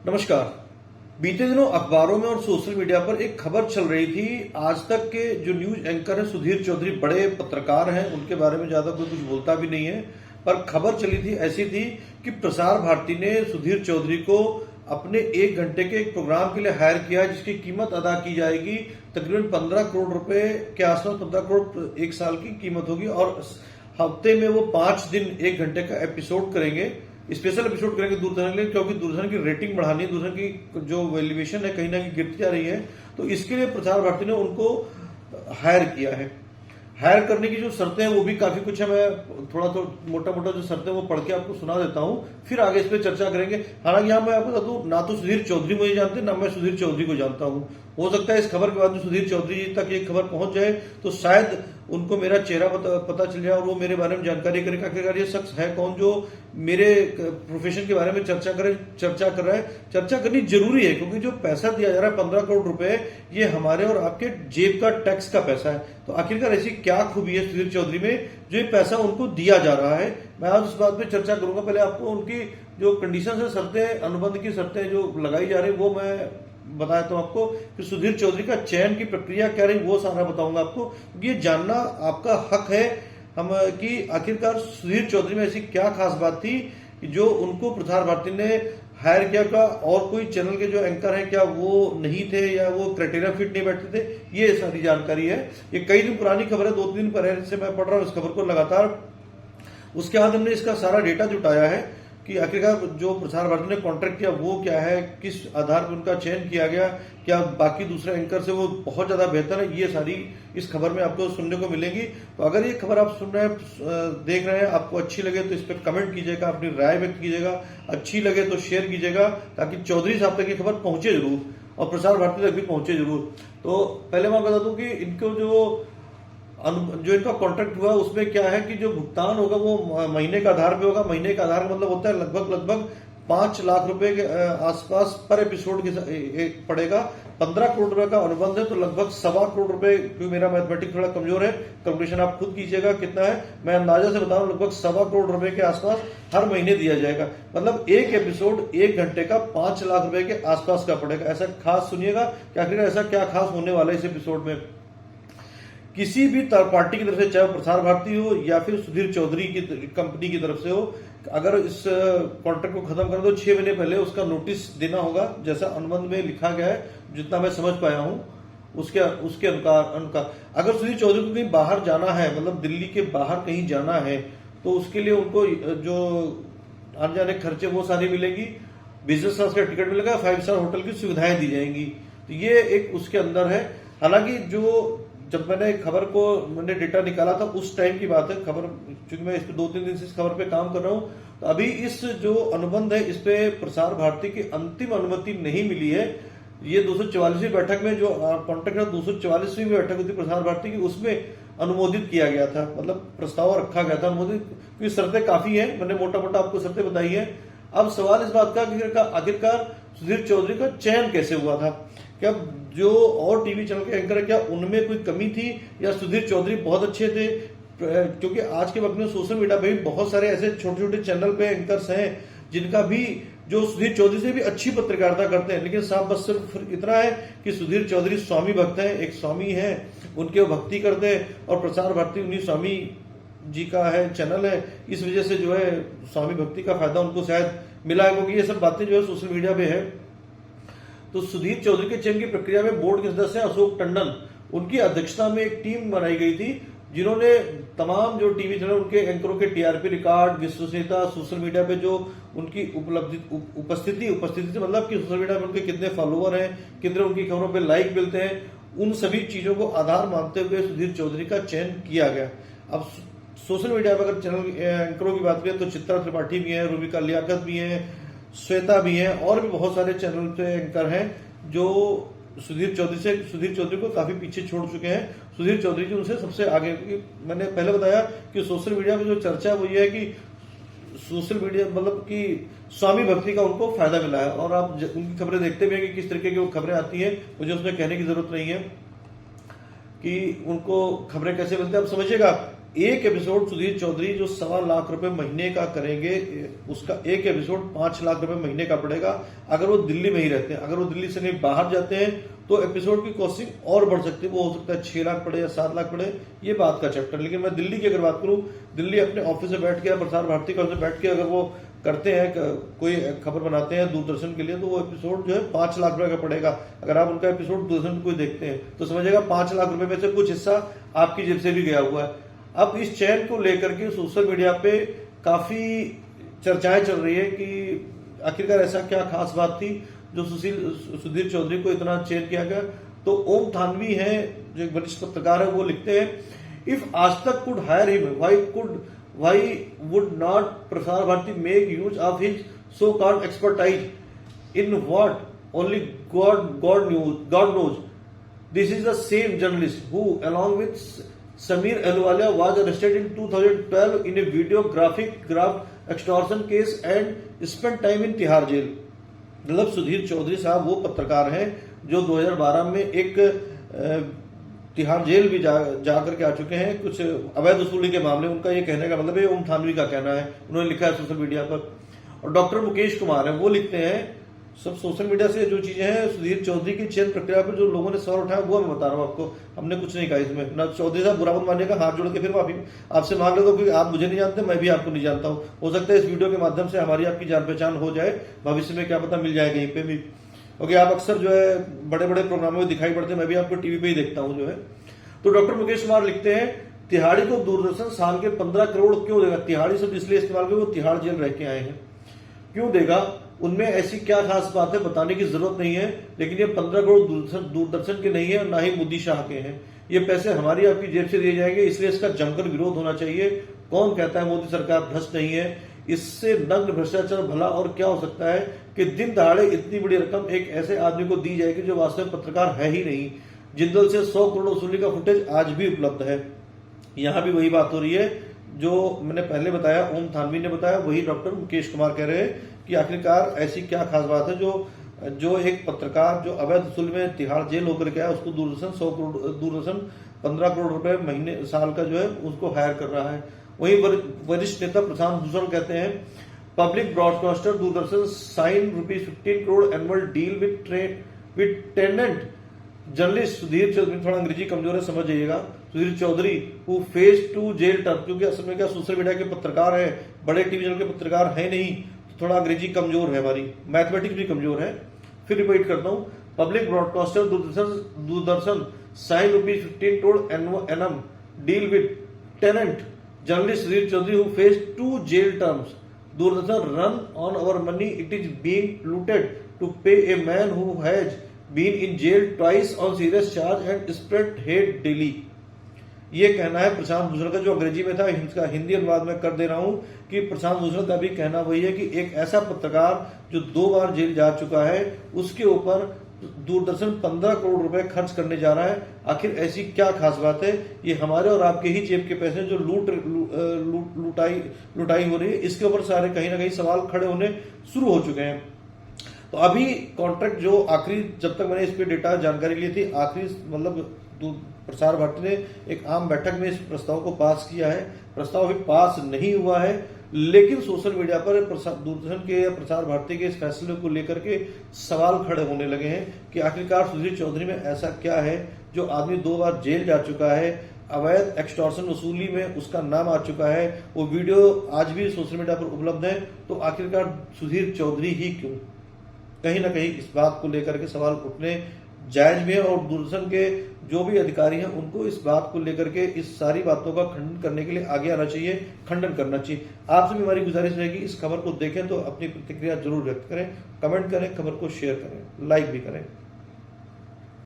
नमस्कार। बीते दिनों अखबारों में और सोशल मीडिया पर एक खबर चल रही थी। आज तक के जो न्यूज एंकर हैं सुधीर चौधरी बड़े पत्रकार हैं, उनके बारे में ज्यादा कोई कुछ बोलता भी नहीं है, पर खबर चली थी ऐसी थी कि प्रसार भारती ने सुधीर चौधरी को अपने 1 घंटे के एक प्रोग्राम के लिए हायर किया, जिसकी कीमत अदा की जाएगी तकरीबन 15 करोड़ रुपए के आसपास। 15 करोड़ 1 साल की कीमत होगी और हफ्ते में वो 5 दिन 1 घंटे का एपिसोड करेंगे, स्पेशल एपिसोड करेंगे दूरदर्शन के लिए, क्योंकि दूरदर्शन की रेटिंग बढ़ानी है, दूरदर्शन की जो वैल्यूएशन है कहीं ना कहीं गिरती जा रही है। तो इसके लिए प्रसार भारती ने उनको हायर किया है। हायर करने की जो शर्तें हैं वो भी काफी कुछ है। मैं थोड़ा मोटा मोटा जो शर्तें वो पढ़ के आपको सुना देता हूं, फिर आगे इस पर चर्चा करेंगे। हालांकि यहां मैं आपको बता दूं, ना तो सुधीर चौधरी मुझे जानते, ना मैं सुधीर चौधरी को जानता हूं। हो सकता है इस खबर के बाद में सुधीर चौधरी जी तक ये खबर पहुंच जाए तो शायद उनको मेरा चेहरा पता चल जाए और वो मेरे बारे में जानकारी करें। आखिरकार ये शख्स है कौन जो मेरे प्रोफेशन के बारे में चर्चा कर रहा है। चर्चा करनी जरूरी है, क्योंकि जो पैसा दिया जा रहा है 15 करोड़ रुपए, ये हमारे और आपके जेब का टैक्स का पैसा है। तो आखिरकार ऐसी क्या खूबी है सुधीर चौधरी में जो ये पैसा उनको दिया जा रहा है। मैं आज उस बात पे चर्चा करूंगा। पहले आपको उनकी जो कंडीशन है, शर्तें, अनुबंध की शर्तें जो लगाई जा रही है वो मैं बताया तो आपको, फिर सुधीर चौधरी का चयन की प्रक्रिया क्या रही वो सारा बताऊंगा आपको। ये जानना आपका हक है हम कि आखिरकार सुधीर चौधरी में ऐसी क्या खास बात थी कि जो उनको प्रसार भारती ने हायर किया। का और कोई चैनल के जो एंकर हैं क्या वो नहीं थे या वो क्राइटेरिया फिट नहीं बैठते थे, ये सारी जानकारी है। ये कई दिन पुरानी खबर है, 2-3 दिन पहले से मैं पढ़ रहा हूं इस खबर को लगातार। उसके बाद हमने इसका सारा डेटा जुटाया है कि आखिरकार जो प्रसार भारती ने कॉन्ट्रैक्ट किया वो क्या है, किस आधार पर उनका चयन किया गया, क्या बाकी दूसरे एंकर से वो बहुत ज्यादा बेहतर है, ये सारी इस खबर में आपको सुनने को मिलेगी। तो अगर ये खबर आप सुन रहे हैं, देख रहे हैं, आपको अच्छी लगे तो इस पर कमेंट कीजिएगा, अपनी राय व्यक्त कीजिएगा, अच्छी लगे तो शेयर कीजिएगा, ताकि चौधरी साहब तक ये खबर पहुंचे जरूर और प्रसार भारती तक भी पहुंचे जरूर। तो पहले मैं बता दूं कि इनको जो इनका कॉन्ट्रैक्ट हुआ उसमें क्या है कि जो भुगतान होगा वो महीने का आधार पे होगा। महीने का आधार का मतलब होता है लगभग 5 लाख रुपए के आसपास पर एपिसोड के पड़ेगा। 15 करोड़ रुपए का अनुबंध है तो लगभग 1.25 करोड़ रुपए, क्योंकि मेरा मैथमेटिक्स थोड़ा कमजोर है, कैलकुलेशन आप खुद कीजिएगा कितना है, मैं अंदाजा से बता रहा हूं, लगभग 1.25 करोड़ रुपए के आसपास हर महीने दिया जाएगा। मतलब एक एपिसोड 1 घंटे का 5 लाख रुपए के आसपास का पड़ेगा। ऐसा खास सुनिएगा कि आखिर ऐसा क्या खास होने वाला है इस एपिसोड में। किसी भी थर्ड पार्टी की तरफ से, चाहे प्रसार भारती हो या फिर सुधीर चौधरी की कंपनी की तरफ से हो, अगर इस कॉन्ट्रैक्ट को खत्म कर दो 6 महीने पहले उसका नोटिस देना होगा, जैसा अनुबंध में लिखा गया है, जितना मैं समझ पाया हूं उसके अनुसार। अगर सुधीर चौधरी को कहीं बाहर जाना है, मतलब दिल्ली के बाहर कहीं जाना है, तो उसके लिए उनको जो आने जाने खर्चे वो सारी मिलेगी, बिजनेस क्लास का टिकट मिलेगा, 5 स्टार होटल की सुविधाएं दी जाएंगी। तो ये एक उसके अंदर है। हालांकि जब मैंने मैंने डेटा निकाला था उस टाइम की बात है। खबर, क्योंकि मैं इस पे 2-3 दिन से इस खबर पे काम कर रहा हूं, तो अभी इस जो अनुबंध है इस पे प्रसार भारती की अंतिम अनुमति नहीं मिली है। ये 244वीं बैठक में जो कॉन्ट्रैक्ट है, 244वीं बैठक होती प्रसार भारती की, उसमें अनुमोदित किया गया था, मतलब प्रस्ताव रखा गया था अनुमोदित, क्योंकि शर्तें काफी है, मैंने मोटा मोटा आपको शर्तें बताई है। अब सवाल इस बात का कि आखिरकार सुधीर चौधरी का चयन कैसे हुआ था। क्या जो और टीवी चैनल के एंकर है क्या उनमें कोई कमी थी, या सुधीर चौधरी बहुत अच्छे थे? क्योंकि आज के वक्त में सोशल मीडिया पे भी बहुत सारे ऐसे छोटे छोटे चैनल पे एंकर्स हैं जिनका भी जो सुधीर चौधरी से भी अच्छी पत्रकारिता करते हैं, लेकिन साहब बस सिर्फ इतना है कि सुधीर चौधरी स्वामी भक्त हैं, एक स्वामी है, उनके भक्ति करते हैं और प्रसार भारती उन्हीं स्वामी जी का है चैनल है, इस वजह से जो है स्वामी भक्ति का फायदा उनको शायद मिला है, क्योंकि ये सब बातें जो है सोशल मीडिया पे है। तो सुधीर चौधरी के चयन की प्रक्रिया में बोर्ड के सदस्य अशोक टंडन, उनकी अध्यक्षता में एक टीम बनाई गई थी, जिन्होंने तमाम जो टीवी चैनल उनके एंकरों के टीआरपी रिकॉर्ड, विश्वसनीयता, सोशल मीडिया पे जो उनकी उपस्थिति से मतलब कि सोशल मीडिया पे उनके कितने फॉलोअर हैं, कितने उनकी खबरों पे लाइक मिलते हैं, उन सभी चीजों को आधार मानते हुए सुधीर चौधरी का चयन किया गया। अब सोशल मीडिया पर अगर चैनल एंकरों की बात करें तो चित्रा त्रिपाठी भी है, रूबिका लियाकत भी है, श्वेता भी है, और भी बहुत सारे चैनल पे एंकर हैं जो सुधीर चौधरी को काफी पीछे छोड़ चुके हैं। सुधीर चौधरी जी उनसे सबसे आगे, क्योंकि मैंने पहले बताया कि सोशल मीडिया में जो चर्चा है वो ये है कि सोशल मीडिया मतलब कि स्वामी भक्ति का उनको फायदा मिला है, और आप उनकी खबरें देखते भी हैं कि किस तरीके की वो खबरें आती हैं, मुझे उसमें कहने की जरूरत नहीं है कि उनको खबरें कैसे मिलती है। आप समझिएगा एक एपिसोड सुधीर चौधरी जो 1.25 लाख रुपए महीने का करेंगे, उसका एक एपिसोड 5 लाख रुपए महीने का पड़ेगा अगर वो दिल्ली में ही रहते हैं। अगर वो दिल्ली से कहीं बाहर जाते हैं तो एपिसोड की कॉस्टिंग और बढ़ सकती है, वो हो सकता है 6 लाख पड़े या 7 लाख पड़े, ये बात का चैप्टर। लेकिन मैं दिल्ली की अगर बात करूं, दिल्ली अपने ऑफिस में बैठ के, प्रसार भारती का ऑफिस में बैठ के अगर वो करते हैं, कोई खबर बनाते हैं दूरदर्शन के लिए, तो वो एपिसोड जो है 5 लाख रुपए का पड़ेगा। अगर आप उनका एपिसोड दूरदर्शन कोई देखते हैं तो समझिएगा 5 लाख रुपए में से कुछ हिस्सा आपकी जेब से भी गया हुआ है। अब इस चैन को लेकर के सोशल मीडिया पे काफी चर्चाएं चल रही है कि आखिरकार ऐसा क्या खास बात थी जो सुधीर चौधरी को इतना चेन किया गया। तो ओम थानवी हैं जो एक वरिष्ठ पत्रकार है, वो लिखते हैं, इफ आज तक could hire him, why would not Prasar Bharati make use of his so-called expertise? In what? Only God knows. This is the same journalist who, along with Sameer Ahluwalia, was arrested in 2012 in a videographic extortion case and spent time in Tihar jail. मतलब सुधीर चौधरी साहब वो पत्रकार हैं जो 2012 में एक Tihar jail भी जा करके आ चुके हैं कुछ अवैध वसूली के मामले। उनका ये कहने का मतलब है, ओम थानवी का कहना है, उन्होंने लिखा है सोशल मीडिया पर। और डॉक्टर मुकेश कुमार है, वो लिखते हैं, सब सोशल मीडिया से जो चीजें हैं सुधीर चौधरी की चयन प्रक्रिया पर जो लोगों ने सवाल उठाया वो मैं बता रहा हूँ आपको। हमने कुछ नहीं कहा इसमें ना। चौधरी साहब बुरा मत मानिएगा, हाथ जोड़ के फिर माफी आपसे मांग लेता हूँ, क्योंकि आप मुझे नहीं जानते, मैं भी आपको नहीं जानता हूँ। हो सकता है इस वीडियो के माध्यम से हमारी आपकी जान पहचान हो जाए, भविष्य में क्या पता मिल जाए कहीं पे भी। ओके, आप अक्सर जो है बड़े बड़े प्रोग्रामों में दिखाई पड़ते हैं, मैं भी आपको टीवी पे ही देखता हूँ जो है। तो डॉक्टर मुकेश कुमार लिखते हैं, तिहाड़ी को दूरदर्शन साल के 15 करोड़ क्यों देगा? तिहाड़ी शब्द इसलिए इस्तेमाल कर, वो तिहाड़ जेल रह के आए हैं, क्यों देगा? उनमें ऐसी क्या खास बात है, बताने की जरूरत नहीं है। लेकिन ये 15 करोड़ दूरदर्शन के नहीं है और ना ही मोदी शाह के हैं। ये पैसे हमारी आपकी जेब से दिए जाएंगे, इसलिए इसका जमकर विरोध होना चाहिए। कौन कहता है मोदी सरकार भ्रष्ट नहीं है? इससे नग्न भ्रष्टाचार भला और क्या हो सकता है कि दिन दहाड़े इतनी बड़ी रकम एक ऐसे आदमी को दी जाएगी जो वास्तव में पत्रकार है ही नहीं। जिंदल से 100 करोड़ वसूली का फुटेज आज भी उपलब्ध है। यहां भी वही बात हो रही है जो मैंने पहले बताया, ओम थानवी ने बताया, वही डॉक्टर मुकेश कुमार कह रहे हैं कि आखिरकार ऐसी क्या खास बात है जो एक पत्रकार जो अवैध वसूली में तिहाड़ जेल होकर के आया, उसको दूरदर्शन 15 करोड़ रुपए महीने साल का जो है उसको हायर कर रहा है। वही वरिष्ठ नेता प्रशांत भूषण कहते हैं, public broadcaster Doordarshan sign ₹15 crore annual deal with tainted journalist Sudhir Chaudhary. थोड़ा अंग्रेजी कमजोर है, समझ जाइएगा। Sudhir Chaudhary who face 2 jail term, क्योंकि असल में क्या सोशल मीडिया के पत्रकार है, बड़े टीवी चैनल के पत्रकार है नहीं, तो थोड़ा अंग्रेजी कमजोर है, हमारी मैथमेटिक्स भी कमजोर है। फिर रिपीट करता हूं, public broadcaster Doordarshan sign ₹15 crore annum deal with tainted journalist Sudhir Chaudhary who face 2 jail terms. Doordarshan run on our money, it is being looted to pay a man who has been in jail twice on serious charge and spread hate daily। ये कहना है प्रशांत भूषण का, जो अंग्रेजी में था, इसका हिंदी अनुवाद में कर दे रहा हूं कि प्रशांत भूषण का भी कहना वही है कि एक ऐसा पत्रकार जो 2 बार जेल जा चुका है, उसके ऊपर दूरदर्शन 15 करोड़ रुपए खर्च करने जा रहा है। आखिर ऐसी क्या खास बात है? ये हमारे और आपके ही जेब के पैसे जो लुटाई हो रही है, इसके ऊपर सारे कहीं ना कहीं सवाल खड़े होने शुरू हो चुके हैं। तो अभी कॉन्ट्रैक्ट जो आखिरी, जब तक मैंने इस पे डेटा जानकारी ली थी, आखिरी मतलब प्रसार भारती ने एक आम बैठक में इस प्रस्ताव को पास किया है। प्रस्ताव अभी पास नहीं हुआ है, लेकिन सोशल मीडिया पर दूरदर्शन के या प्रसार भारती के इस फैसले को लेकर के सवाल खड़े होने लगे हैं कि आखिरकार सुधीर चौधरी में ऐसा क्या है जो आदमी 2 बार जेल जा चुका है, अवैध एक्सटॉर्शन वसूली में उसका नाम आ चुका है, वो वीडियो आज भी सोशल मीडिया पर उपलब्ध है। तो आखिरकार सुधीर चौधरी ही क्यों? कहीं ना कहीं इस बात को लेकर के सवाल उठने जायज भी है, और दूरदर्शन के जो भी अधिकारी हैं उनको इस बात को लेकर के इस सारी बातों का खंडन करने के लिए आगे आना चाहिए, खंडन करना चाहिए। आपसे भी हमारी गुजारिश रहेगी, इस खबर को देखें तो अपनी प्रतिक्रिया जरूर व्यक्त करें, कमेंट करें, खबर को शेयर करें, लाइक भी करें।